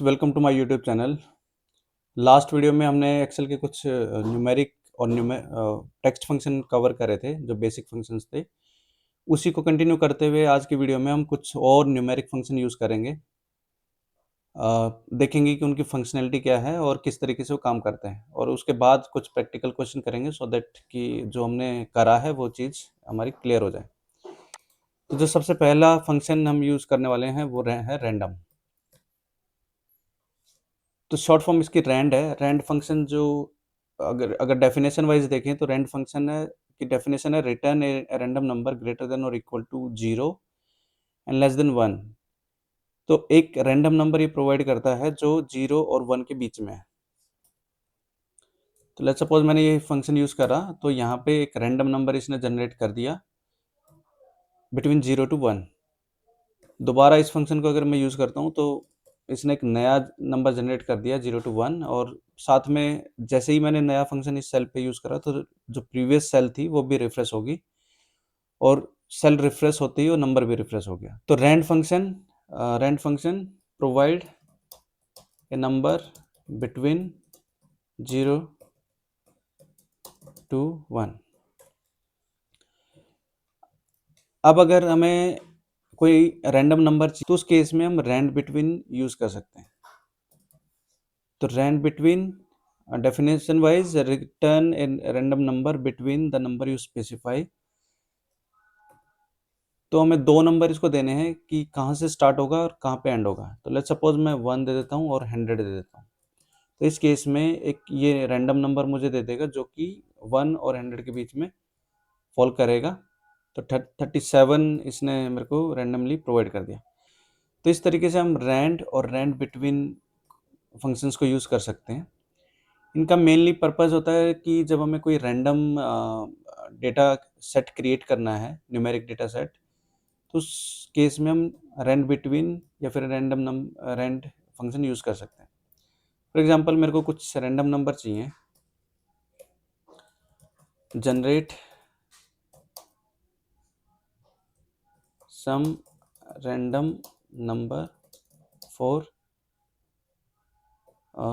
Welcome to my YouTube channel. Last video में हमने Excel के कुछ न्यूमेरिक और टेक्स्ट फंक्शन कवर करे थे जो बेसिक फंक्शंस थे। उसी को कंटिन्यू करते हुए आज की वीडियो में हम कुछ और न्यूमेरिक फंक्शन यूज़ करेंगे। देखेंगे कि उनकी फंक्शनैलिटी क्या है और किस तरीके से वो काम करते हैं, और उसके बाद कुछ प्रैक्टिकल क्वेश्चन करेंगे सो दैट कि जो हमने करा है वो चीज़ हमारी क्लियर हो जाए। तो जो सबसे पहला फंक्शन हम यूज़ करने वाले हैं वो है रैंडम। तो शॉर्ट फॉर्म इसकी रैंड है। रैंड फंक्शन जो अगर डेफिनेशन वाइज देखें तो रैंड फंक्शन है की डेफिनेशन है return a random number greater than और equal to 0 and less than 1। तो एक रैंडम नंबर ये प्रोवाइड करता है जो 0 और 1 के बीच में है। तो लेट्स सपोज मैंने ये फंक्शन यूज करा तो यहाँ पे एक रैंडम नंबर इसने जनरेट कर दिया बिटवीन 0 टू 1। दोबारा इस फंक्शन को अगर मैं यूज़ करता हूँ तो इसने एक नया नंबर जनरेट कर दिया 0 टू 1, और साथ में जैसे ही मैंने नया फंक्शन इस सेल पे यूज़ करा तो जो प्रीवियस सेल थी वो भी रिफ्रेश होगी, और सेल रिफ्रेश होते ही वो नंबर भी रिफ्रेश हो गया। तो rand function provide a number between 0 to 1। अब अगर हमें कोई रैंडम नंबर चाहिए तो उस केस में हम रैंड बिटवीन यूज़ कर सकते हैं। तो rand between definition wise return a random number between the number you specify. तो हमें दो नंबर इसको देने हैं कि कहाँ से स्टार्ट होगा और कहाँ पे एंड होगा। तो लेट्स सपोज मैं 1 दे देता हूँ और 100 दे देता हूँ। तो इस केस में एक ये रैंडम नंबर मुझे दे देगा जो कि 1 और 100 के बीच में फॉल करेगा। तो 37 इसने मेरे को रैंडमली प्रोवाइड कर दिया। तो इस तरीके से हम रैंड और रैंड बिटवीन फंक्शंस को यूज़ कर सकते हैं। इनका मेनली पर्पस होता है कि जब हमें कोई रैंडम डेटा सेट क्रिएट करना है, न्यूमेरिक डेटा सेट, तो उस केस में हम रैंड बिटवीन या फिर रैंड फंक्शन यूज़ कर सकते हैं। फॉर एग्जांपल मेरे को कुछ रैंडम नंबर चाहिए, generate some random number for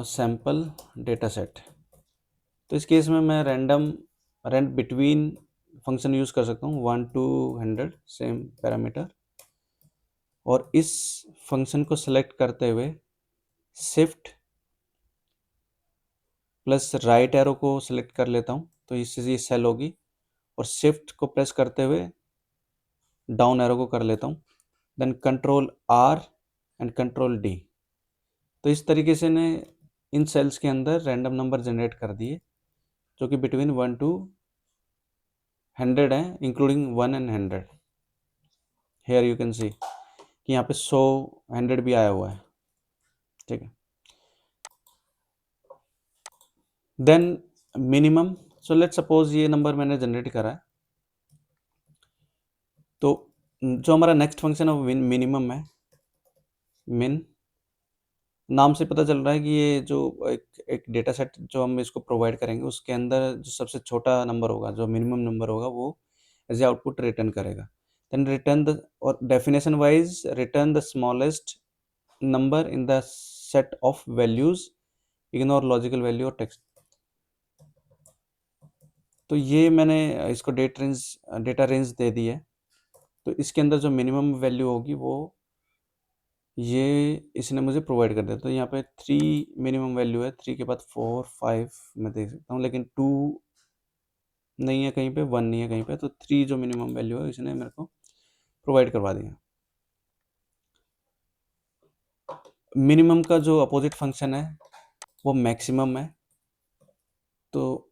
sample data set. तो इस केस में मैं रैंड बिटवीन फंक्शन यूज़ कर सकता हूँ 1 to 100 सेम पैरामीटर, और इस फंक्शन को सेलेक्ट करते हुए शिफ्ट प्लस राइट एरो को सेलेक्ट कर लेता हूँ तो इससे ये सेल होगी, और शिफ्ट को प्रेस करते हुए डाउन एरो को कर लेता हूँ, then control R and control D. तो इस तरीके से ने इन सेल्स के अंदर रैंडम नंबर जनरेट कर दिए जो कि बिटवीन 1 to 100 है, including 1 and 100। Here you can see कि यहाँ पे 100 100 भी आया हुआ है। ठीक है, then minimum. So let suppose ये नंबर मैंने जनरेट करा है, तो जो हमारा नेक्स्ट फंक्शन है वो मिनिमम है। मिन नाम से पता चल रहा है कि ये जो एक डेटा सेट जो हम इसको प्रोवाइड करेंगे उसके अंदर जो सबसे छोटा नंबर होगा, जो मिनिमम नंबर होगा, वो एज ए आउटपुट रिटर्न करेगा। देन रिटर्न द, और definition wise return the smallest number in the set of values, ignore logical value और टेक्स्ट। तो ये मैंने इसको डेटा रेंज दे दी है। तो इसके अंदर जो मिनिमम वैल्यू होगी वो ये इसने मुझे प्रोवाइड कर दिया। तो यहाँ पे 3 मिनिमम वैल्यू है, 3 के बाद 4 5 मैं देख सकता हूँ, लेकिन 2 नहीं है कहीं पे, 1 नहीं है कहीं पे। तो 3 जो मिनिमम वैल्यू है इसने मेरे को प्रोवाइड करवा दिया। मिनिमम का जो अपोजिट फंक्शन है वो मैक्सिमम है। तो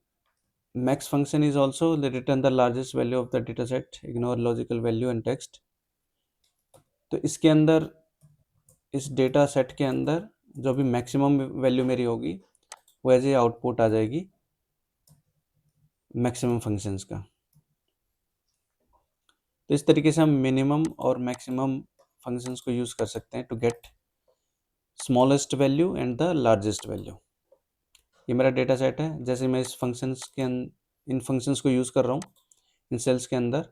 max function is also written the largest value of the data set, ignore logical value and text. तो इसके अंदर इस डेटा सेट के अंदर जो भी मैक्सिमम वैल्यू मेरी होगी वो एज ए आउटपुट आ जाएगी मैक्सिमम फंक्शंस का। तो इस तरीके से हम मिनिमम और मैक्सिमम फंक्शंस को यूज़ कर सकते हैं to get smallest value and the largest value. ये मेरा डेटा सेट है। जैसे मैं इस इन फंक्शंस को यूज़ कर रहा हूँ इन सेल्स के अंदर,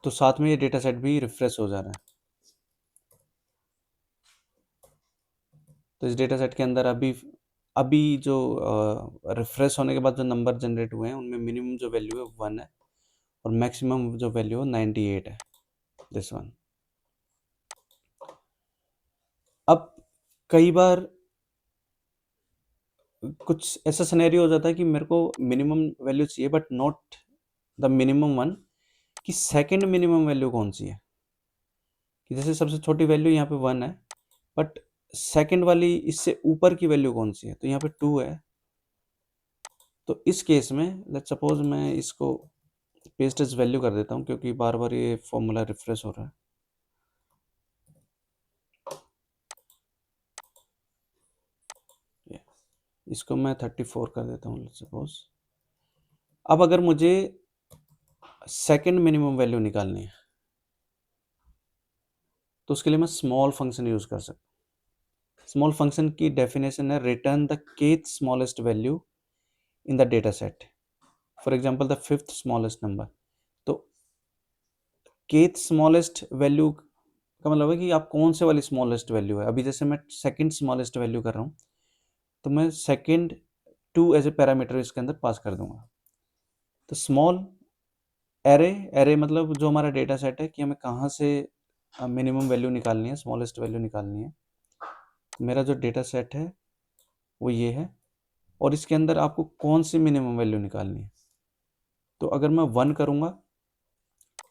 तो साथ में ये डेटा सेट भी रिफ्रेश हो जा रहा है। तो इस डेटा सेट के अंदर अभी जो रिफ्रेश होने के बाद जो नंबर जनरेट हुए हैं उनमें मिनिमम जो वैल्यू है 1 है और मैक्सिमम जो वैल्यू है 98 है, दिस वन। अब कई बार कुछ ऐसा सिनेरियो हो जाता है कि मेरे को मिनिमम वैल्यू चाहिए but not the minimum one, कि सेकंड मिनिमम वैल्यू कौन सी है, कि जैसे सबसे छोटी वैल्यू यहाँ पे 1 है बट सेकंड वाली इससे ऊपर की वैल्यू कौन सी है, तो यहाँ पे 2 है। तो इस केस में लेट्स सपोज मैं इसको पेस्ट एज वैल्यू कर देता हूँ क्योंकि बार बार ये फॉर्मूला रिफ्रेश हो रहा है। इसको मैं 34 कर देता हूँ लेट्स सपोज। अब अगर मुझे सेकंड मिनिमम वैल्यू निकालनी है तो उसके लिए मैं स्मॉल फंक्शन यूज कर सकता हूँ। स्मॉल फंक्शन की डेफिनेशन है return the kth smallest value in the data set, for example the fifth smallest number. तो kth स्मॉलेस्ट वैल्यू का मतलब है कि आप कौन से वाली स्मॉलेस्ट वैल्यू है। अभी जैसे मैं सेकंड स्मॉलेस्ट वैल्यू कर रहा हूँ तो मैं सेकंड 2 एज ए पैरामीटर इसके अंदर पास कर दूंगा। तो स्मॉल एरे मतलब जो हमारा डेटा सेट है कि हमें कहाँ से मिनिमम वैल्यू निकालनी है, स्मॉलेस्ट वैल्यू निकालनी है। मेरा जो डेटा सेट है वो ये है और इसके अंदर आपको कौन सी मिनिमम वैल्यू निकालनी है। तो अगर मैं 1 करूँगा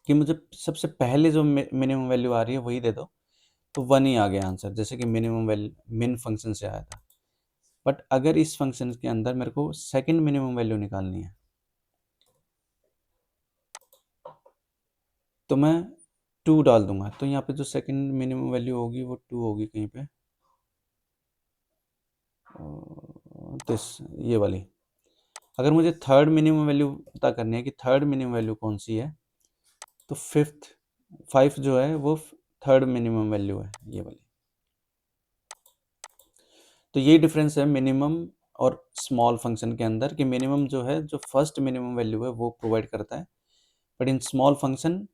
कि मुझे सबसे पहले जो मिनिमम वैल्यू आ रही है वही दे दो, तो 1 ही आ गया आंसर, जैसे कि मिनिमम वैल्यू मिन फंक्शन से आया था। बट अगर इस फंक्शन के अंदर मेरे को सेकंड मिनिमम वैल्यू निकालनी है तो मैं 2 डाल दूंगा। तो यहाँ पे जो सेकंड मिनिमम वैल्यू होगी वो 2 होगी कहीं पे, दिस ये वाली। अगर मुझे थर्ड मिनिमम वैल्यू पता करनी है कि थर्ड मिनिमम वैल्यू कौन सी है, तो 5 जो है वो थर्ड मिनिमम वैल्यू है, ये वाली। तो ये डिफरेंस है मिनिमम और स्मॉल फंक्शन के अंदर, कि मिनिमम जो है जो फर्स्ट मिनिमम वैल्यू है वो प्रोवाइड करता है, बट इन स्मॉल फंक्शन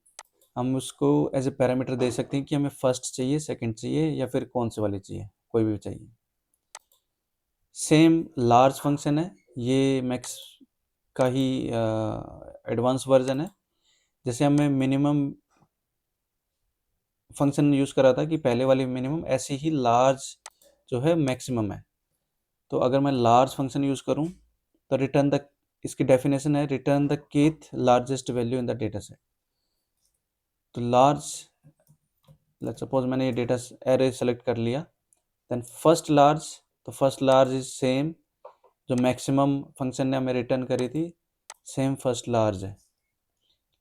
हम उसको एज ए पैरामीटर दे सकते हैं कि हमें फर्स्ट चाहिए, सेकंड चाहिए या फिर कौन से वाली चाहिए, कोई भी चाहिए। सेम लार्ज फंक्शन है, ये मैक्स का ही एडवांस वर्जन है। जैसे हमें मिनिमम फंक्शन यूज़ करा था कि पहले वाली मिनिमम, ऐसे ही लार्ज जो है मैक्सिमम है। तो अगर मैं लार्ज फंक्शन यूज़ करूं तो रिटर्न द, इसकी डेफिनेशन है return the kth largest value in the data set. तो लार्ज, लेट्स सपोज मैंने ये डेटा एरे सेलेक्ट कर लिया, देन फर्स्ट लार्ज, तो फर्स्ट लार्ज इज सेम जो मैक्सिमम फंक्शन ने हमें रिटर्न करी थी, सेम फर्स्ट लार्ज है।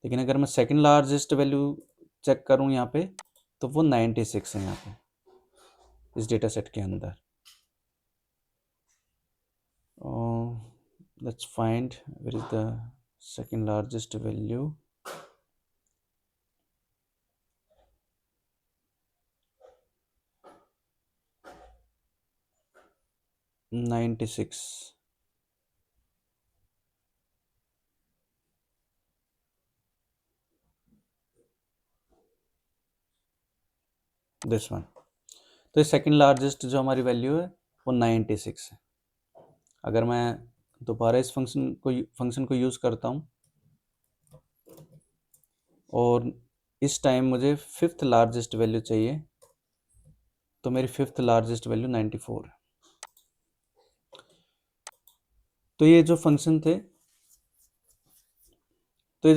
लेकिन अगर मैं सेकंड लार्जेस्ट वैल्यू चेक करूं यहाँ पे तो वो 96 है यहाँ पे इस डेटा सेट के अंदर। let's find where is the second largest value. $96, this one. तो सेकंड लार्जेस्ट जो हमारी वैल्यू है वो 96 है। अगर मैं दोबारा इस फंक्शन को यूज़ करता हूँ और इस टाइम मुझे फिफ्थ लार्जेस्ट वैल्यू चाहिए, तो मेरी फिफ्थ लार्जेस्ट वैल्यू 94 है। तो ये जो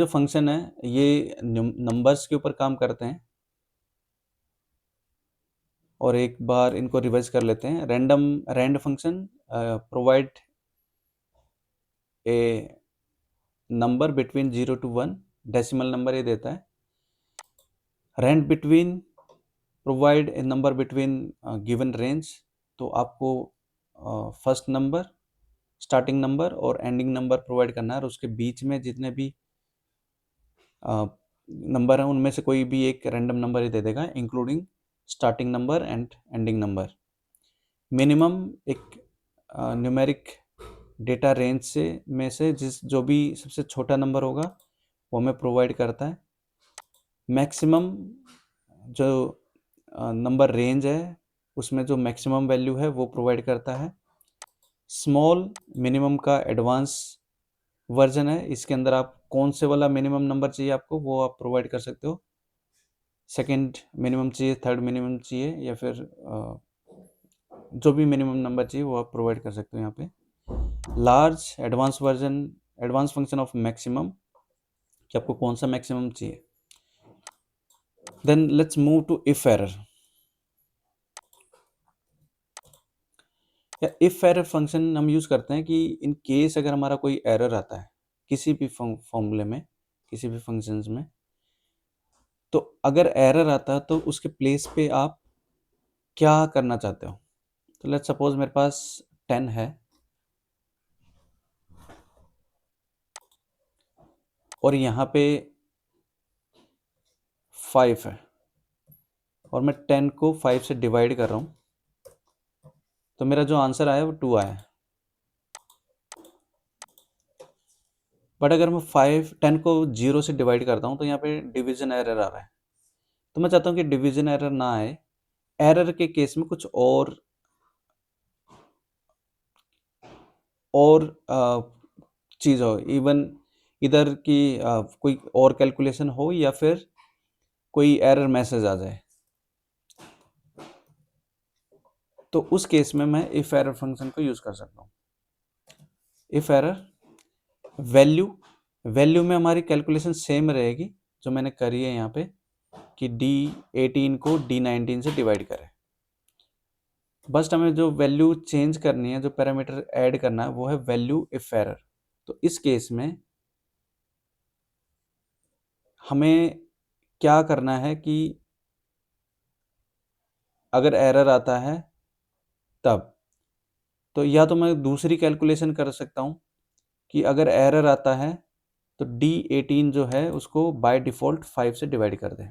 फंक्शन है ये नंबर्स के ऊपर काम करते हैं। और एक बार इनको रिवाइज कर लेते हैं। Rand function provide a number between 0 to 1, decimal number ये देता है। Rand between provide a number between given range, तो आपको फर्स्ट नंबर, स्टार्टिंग नंबर और एंडिंग नंबर प्रोवाइड करना है, और उसके बीच में जितने भी नंबर हैं उनमें से कोई भी एक रैंडम नंबर ही दे देगा, including starting number and ending number. Minimum एक न्यूमेरिक डेटा रेंज से में से जो भी सबसे छोटा नंबर होगा वो हमें प्रोवाइड करता है। मैक्सिमम जो नंबर रेंज है उसमें जो मैक्सिमम वैल्यू है वो प्रोवाइड करता है। स्मॉल मिनिमम का एडवांस वर्जन है, इसके अंदर आप कौन से वाला मिनिमम नंबर चाहिए आपको वो आप प्रोवाइड कर सकते हो। सेकंड मिनिमम चाहिए, थर्ड मिनिमम चाहिए, या फिर जो भी मिनिमम नंबर चाहिए वो आप प्रोवाइड कर सकते हो यहाँ पे। Large advance version, advance function of maximum, कि आपको कौन सा मैक्सिमम चाहिए। Then let's move to if error. या इफ एरर फंक्शन हम यूज करते हैं कि इन केस अगर हमारा कोई एरर आता है किसी भी फॉर्मूले में, किसी भी फंक्शंस में, तो अगर एरर आता है तो उसके प्लेस पे आप क्या करना चाहते हो। तो लेट्स सपोज मेरे पास 10 है और यहाँ पे 5 है और मैं 10 को 5 से डिवाइड कर रहा हूँ, तो मेरा जो आंसर आया वो 2 आया। बट अगर मैं 10 को 0 से डिवाइड करता हूँ तो यहाँ पे डिवीजन एरर आ रहा है। तो मैं चाहता हूँ कि डिवीजन एरर ना आए, एरर के केस में कुछ और चीज़ हो, इवन इधर की कोई और कैलकुलेशन हो या फिर कोई एरर मैसेज आ जाए, तो उस केस में मैं इफ एरर फंक्शन को यूज कर सकता हूँ। इफ एरर वैल्यू में हमारी कैलकुलेशन सेम रहेगी जो मैंने करी है यहाँ पे कि D18 को D19 से डिवाइड करें। बस हमें जो वैल्यू चेंज करनी है, जो पैरामीटर ऐड करना है वो है वैल्यू इफ एरर। तो इस केस में हमें क्या करना है कि अगर एरर आता है तब, तो या तो मैं दूसरी कैलकुलेशन कर सकता हूँ कि अगर एरर आता है तो D18 जो है उसको बाय डिफ़ॉल्ट 5 से डिवाइड कर दें।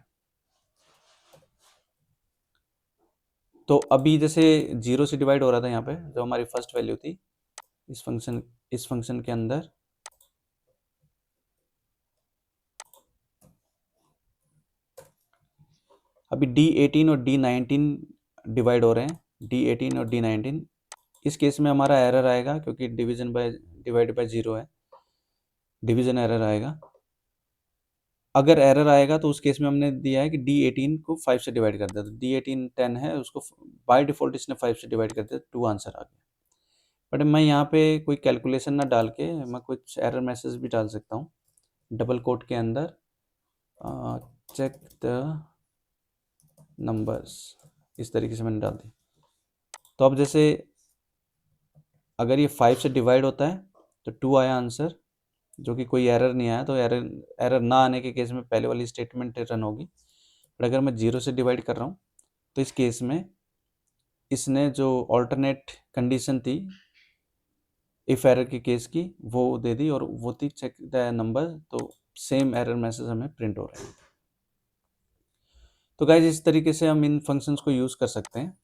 तो अभी जैसे 0 से डिवाइड हो रहा था यहाँ पे जो हमारी फर्स्ट वैल्यू थी इस फंक्शन के अंदर, अभी D18 और D19 डिवाइड हो रहे हैं, D18 और D19। इस केस में हमारा एरर आएगा क्योंकि डिवाइड बाय 0 है, डिवीजन एरर आएगा। अगर एरर आएगा तो उस केस में हमने दिया है कि D18 को 5 से डिवाइड कर दिया, तो D18 10 है, उसको बाय डिफ़ॉल्ट इसने 5 से डिवाइड कर दिया, 2 आंसर आ गया। बट मैं यहाँ पे कोई कैलकुलेशन ना डाल के मैं कुछ एरर मैसेज भी डाल सकता हूँ डबल कोट के अंदर, चेक द नंबर्स, इस तरीके से मैंने डाल दी। तो अब जैसे अगर ये 5 से डिवाइड होता है तो 2 आया आंसर, जो कि कोई एरर नहीं आया, तो एरर ना आने के केस में पहले वाली स्टेटमेंट रन होगी। बट अगर मैं 0 से डिवाइड कर रहा हूँ तो इस केस में इसने जो ऑल्टरनेट कंडीशन थी इफ एरर के केस की वो दे दी और वो थी चेक द नंबर, तो सेम एरर मैसेज हमें प्रिंट हो रहे हैं। तो गाइज इस तरीके से हम इन फंक्शंस को यूज़ कर सकते हैं।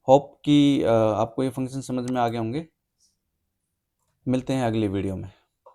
होप कि आपको ये फंक्शन समझ में आ गए होंगे। मिलते हैं अगली वीडियो में।